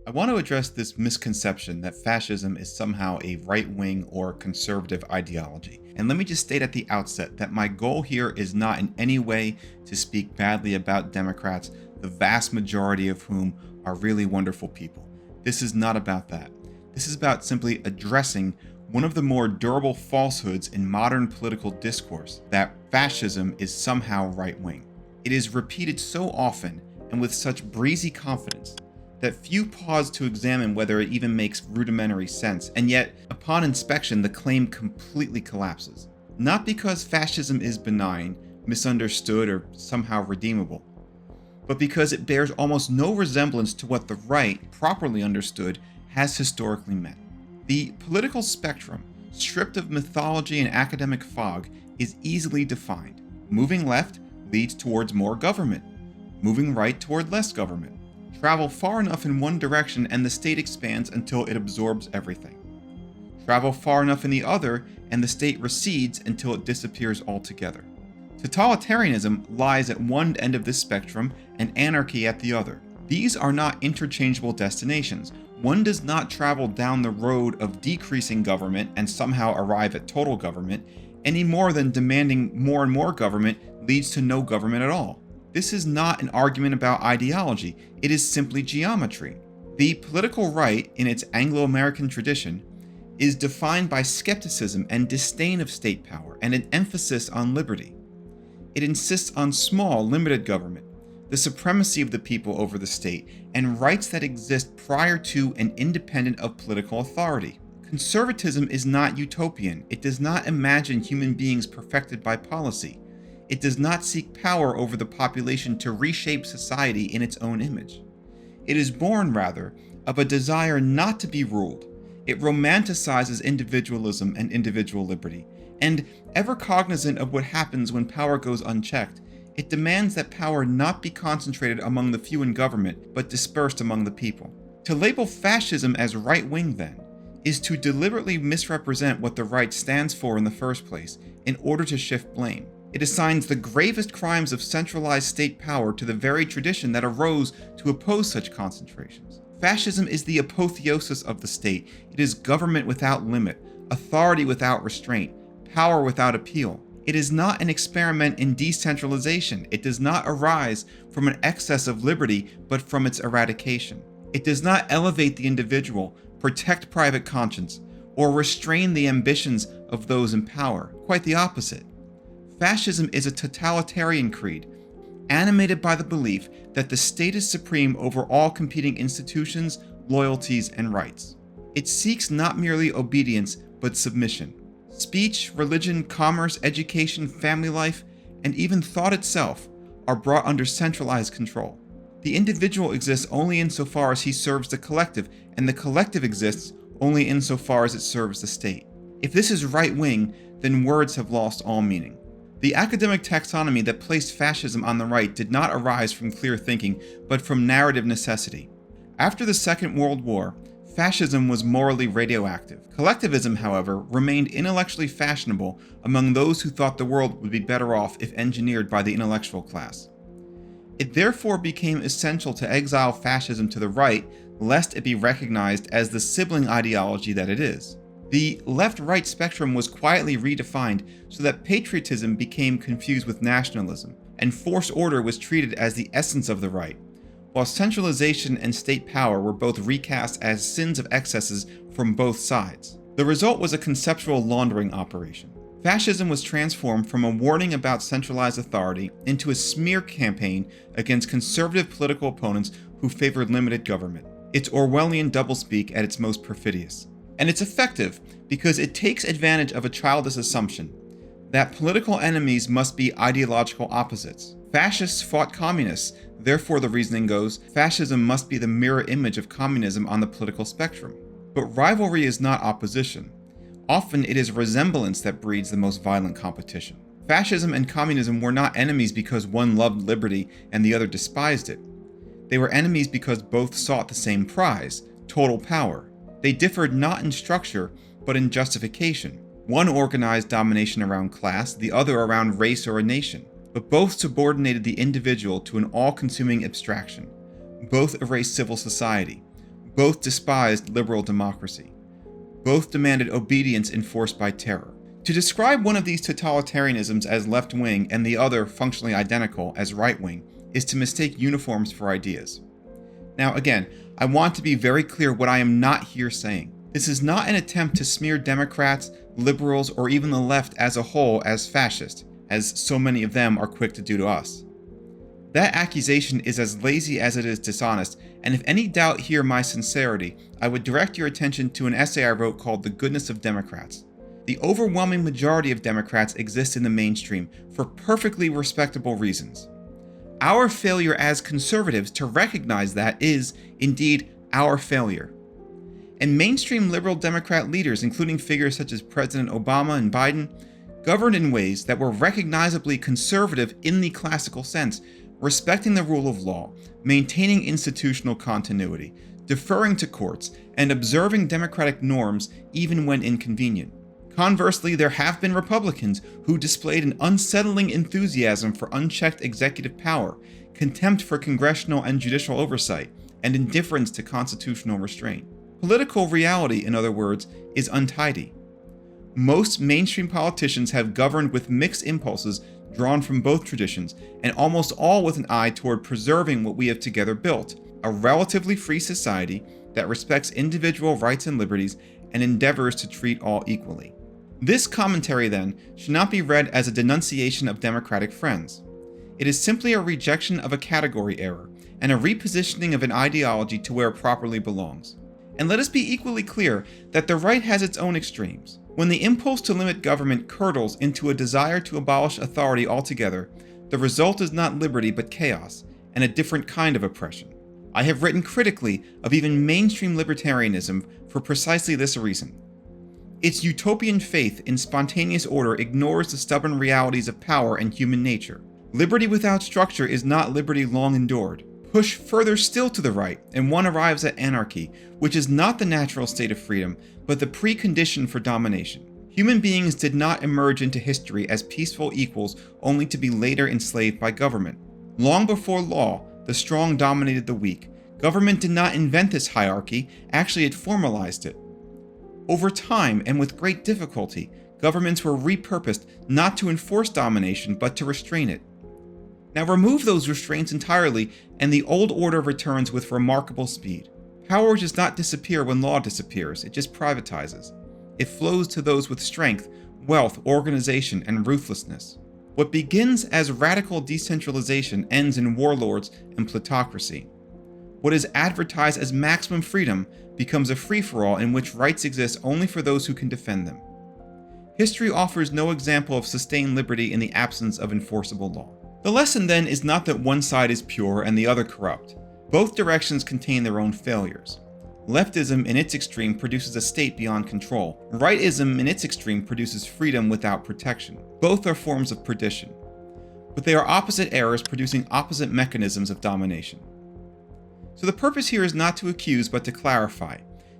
I want to address this misconception that fascism is somehow a right-wing or conservative ideology. And let me just state at the outset that my goal here is not in any way to speak badly about Democrats, the vast majority of whom are really wonderful people. This is not about that. This is about simply addressing one of the more durable falsehoods in modern political discourse, that fascism is somehow right-wing. It is repeated so often and with such breezy confidence that few pause to examine whether it even makes rudimentary sense, and yet, upon inspection, the claim completely collapses. Not because fascism is benign, misunderstood, or somehow redeemable, but because it bears almost no resemblance to what the right, properly understood, has historically meant. The political spectrum, stripped of mythology and academic fog, is easily defined. Moving left leads towards more government. Moving right toward less government. Travel far enough in one direction and the state expands until it absorbs everything. Travel far enough in the other and the state recedes until it disappears altogether. Totalitarianism lies at one end of this spectrum and anarchy at the other. These are not interchangeable destinations. One does not travel down the road of decreasing government and somehow arrive at total government, any more than demanding more and more government leads to no government at all. This is not an argument about ideology, it is simply geometry. The political right, in its Anglo-American tradition, is defined by skepticism and disdain of state power and an emphasis on liberty. It insists on small, limited government, the supremacy of the people over the state, and rights that exist prior to and independent of political authority. Conservatism is not utopian. It does not imagine human beings perfected by policy. It does not seek power over the population to reshape society in its own image. It is born, rather, of a desire not to be ruled. It romanticizes individualism and individual liberty, and, ever cognizant of what happens when power goes unchecked, it demands that power not be concentrated among the few in government, but dispersed among the people. To label fascism as right-wing, then, is to deliberately misrepresent what the right stands for in the first place, in order to shift blame. It assigns the gravest crimes of centralized state power to the very tradition that arose to oppose such concentrations. Fascism is the apotheosis of the state. It is government without limit, authority without restraint, power without appeal. It is not an experiment in decentralization. It does not arise from an excess of liberty, but from its eradication. It does not elevate the individual, protect private conscience, or restrain the ambitions of those in power. Quite the opposite. Fascism is a totalitarian creed, animated by the belief that the state is supreme over all competing institutions, loyalties, and rights. It seeks not merely obedience, but submission. Speech, religion, commerce, education, family life, and even thought itself are brought under centralized control. The individual exists only insofar as he serves the collective, and the collective exists only insofar as it serves the state. If this is right-wing, then words have lost all meaning. The academic taxonomy that placed fascism on the right did not arise from clear thinking, but from narrative necessity. After the Second World War, fascism was morally radioactive. Collectivism, however, remained intellectually fashionable among those who thought the world would be better off if engineered by the intellectual class. It therefore became essential to exile fascism to the right, lest it be recognized as the sibling ideology that it is. The left-right spectrum was quietly redefined so that patriotism became confused with nationalism, and forced order was treated as the essence of the right, while centralization and state power were both recast as sins of excesses from both sides. The result was a conceptual laundering operation. Fascism was transformed from a warning about centralized authority into a smear campaign against conservative political opponents who favored limited government. It's Orwellian doublespeak at its most perfidious. And it's effective because it takes advantage of a childish assumption that political enemies must be ideological opposites. Fascists fought communists, therefore the reasoning goes, fascism must be the mirror image of communism on the political spectrum. But rivalry is not opposition. Often it is resemblance that breeds the most violent competition. Fascism and communism were not enemies because one loved liberty and the other despised it. They were enemies because both sought the same prize, total power. They differed not in structure, but in justification. One organized domination around class, the other around race or a nation. But both subordinated the individual to an all-consuming abstraction. Both erased civil society. Both despised liberal democracy. Both demanded obedience enforced by terror. To describe one of these totalitarianisms as left-wing and the other, functionally identical, as right-wing is to mistake uniforms for ideas. Now again, I want to be very clear what I am not here saying. This is not an attempt to smear Democrats, liberals, or even the left as a whole as fascist, as so many of them are quick to do to us. That accusation is as lazy as it is dishonest, and if any doubt here my sincerity, I would direct your attention to an essay I wrote called The Goodness of Democrats. The overwhelming majority of Democrats exist in the mainstream for perfectly respectable reasons. Our failure as conservatives to recognize that is, indeed, our failure. And mainstream liberal Democrat leaders, including figures such as President Obama and Biden, governed in ways that were recognizably conservative in the classical sense, respecting the rule of law, maintaining institutional continuity, deferring to courts, and observing democratic norms even when inconvenient. Conversely, there have been Republicans who displayed an unsettling enthusiasm for unchecked executive power, contempt for congressional and judicial oversight, and indifference to constitutional restraint. Political reality, in other words, is untidy. Most mainstream politicians have governed with mixed impulses drawn from both traditions, and almost all with an eye toward preserving what we have together built, a relatively free society that respects individual rights and liberties and endeavors to treat all equally. This commentary, then, should not be read as a denunciation of democratic friends. It is simply a rejection of a category error and a repositioning of an ideology to where it properly belongs. And let us be equally clear that the right has its own extremes. When the impulse to limit government curdles into a desire to abolish authority altogether, the result is not liberty but chaos, and a different kind of oppression. I have written critically of even mainstream libertarianism for precisely this reason. Its utopian faith in spontaneous order ignores the stubborn realities of power and human nature. Liberty without structure is not liberty long endured. Push further still to the right, and one arrives at anarchy, which is not the natural state of freedom, but the precondition for domination. Human beings did not emerge into history as peaceful equals only to be later enslaved by government. Long before law, the strong dominated the weak. Government did not invent this hierarchy, actually it formalized it. Over time, and with great difficulty, governments were repurposed not to enforce domination, but to restrain it. Now remove those restraints entirely, and the old order returns with remarkable speed. Power does not disappear when law disappears, it just privatizes. It flows to those with strength, wealth, organization, and ruthlessness. What begins as radical decentralization ends in warlords and plutocracy. What is advertised as maximum freedom becomes a free-for-all in which rights exist only for those who can defend them. History offers no example of sustained liberty in the absence of enforceable law. The lesson then is not that one side is pure and the other corrupt. Both directions contain their own failures. Leftism in its extreme produces a state beyond control. Rightism in its extreme produces freedom without protection. Both are forms of perdition. But they are opposite errors producing opposite mechanisms of domination. So the purpose here is not to accuse but to clarify,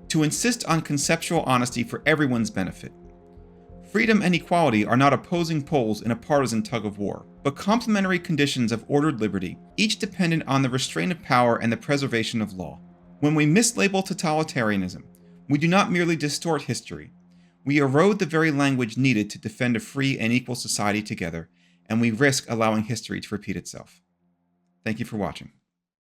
to insist on conceptual honesty for everyone's benefit. Freedom and equality are not opposing poles in a partisan tug-of-war, but complementary conditions of ordered liberty, each dependent on the restraint of power and the preservation of law. When we mislabel totalitarianism, we do not merely distort history. We erode the very language needed to defend a free and equal society together, and we risk allowing history to repeat itself. Thank you for watching.